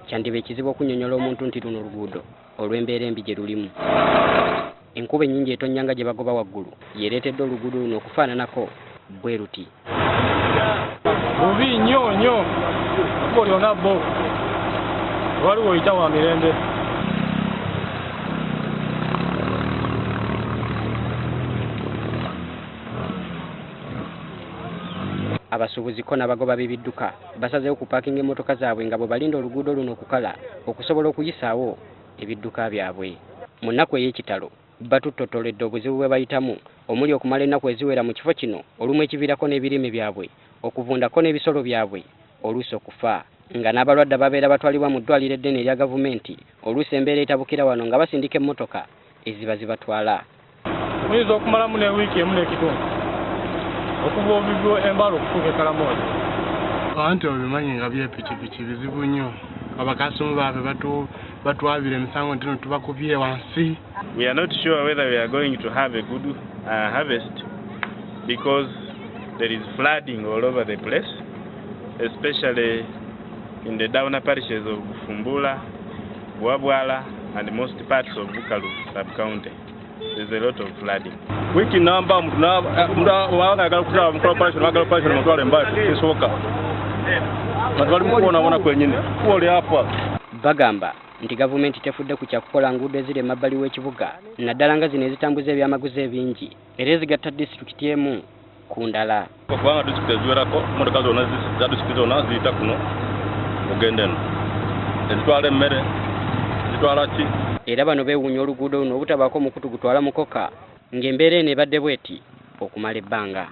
kyandiba ekizibu okunnyonnyola omuntu nti luno oluguudo olw'embeera embi gye lulimu. Enkuba ennyingi etonnya nga gye bagoba waggulu yeereetedde oluguudo luno okufaananako bwe ruti. Bubi nnyo nnyo kuba lyonna bo waliwo oyita wa mirembe. Abasuubuzi ko n'abagoba b'ebidduka basazeewo kupaakinga emmotoka zaabwe nga bwe balinda oluguudo luno okukala okusobola okuyisaawo ebidduka byabwe. Mu nnaku ey'ekitalo batuttotoledde obuzibu bwe bayitamu omuli okumala ennaku eziwera mu kifo kino olumu ekiviirako n'ebirime byabwe okuvundako n'ebisolo byabwe oluusi okufa nga n'abalwadde babeera batwalibwa mu ddwaliro eddene erya gavumenti oluusi embeera etabukira wano nga basindika emmotoka eziba zibatwala. Muyinza okumalamu n'ewiiki emu n'ekitundu okuva obuvivu embala okutuuka e Karamoja. Abantu babimanyi nga byepikipiki bizibu nnyo. Abakasimu baabe batwabira emisango nti tubakubye wansi. We are not sure whether we are going to have a good harvest because there is flooding all over the place, especially in the downer parishes of Fumbula, Bwabwala and most parts of Bukalu sub-county. There's a lot of flooding. Wiki namba wagala kutaba mukolo operation mutwale mbali kisoka. Batwali mukubona bona kwenyine. Kuoli hapa. Bagamba nti gavumenti tefudde ku kyakukola nguudo eziri emabbali w'ekibuga naddala nga zino ezitambuza ebyamaguzi ebingi era ezigatta disitulikiti emu ku ndala. Kubanga disitulikiti eziwerako emmotoka zonna za disitulikiti zonna ziyita kuno ogenda eno. Ezitwala emmere zitwala ki. Era bano beewuunya oluguudo luno obutabaako mukutu gutwala mukoka ng'embeera eno ebadde bw'eti okumala ebbanga.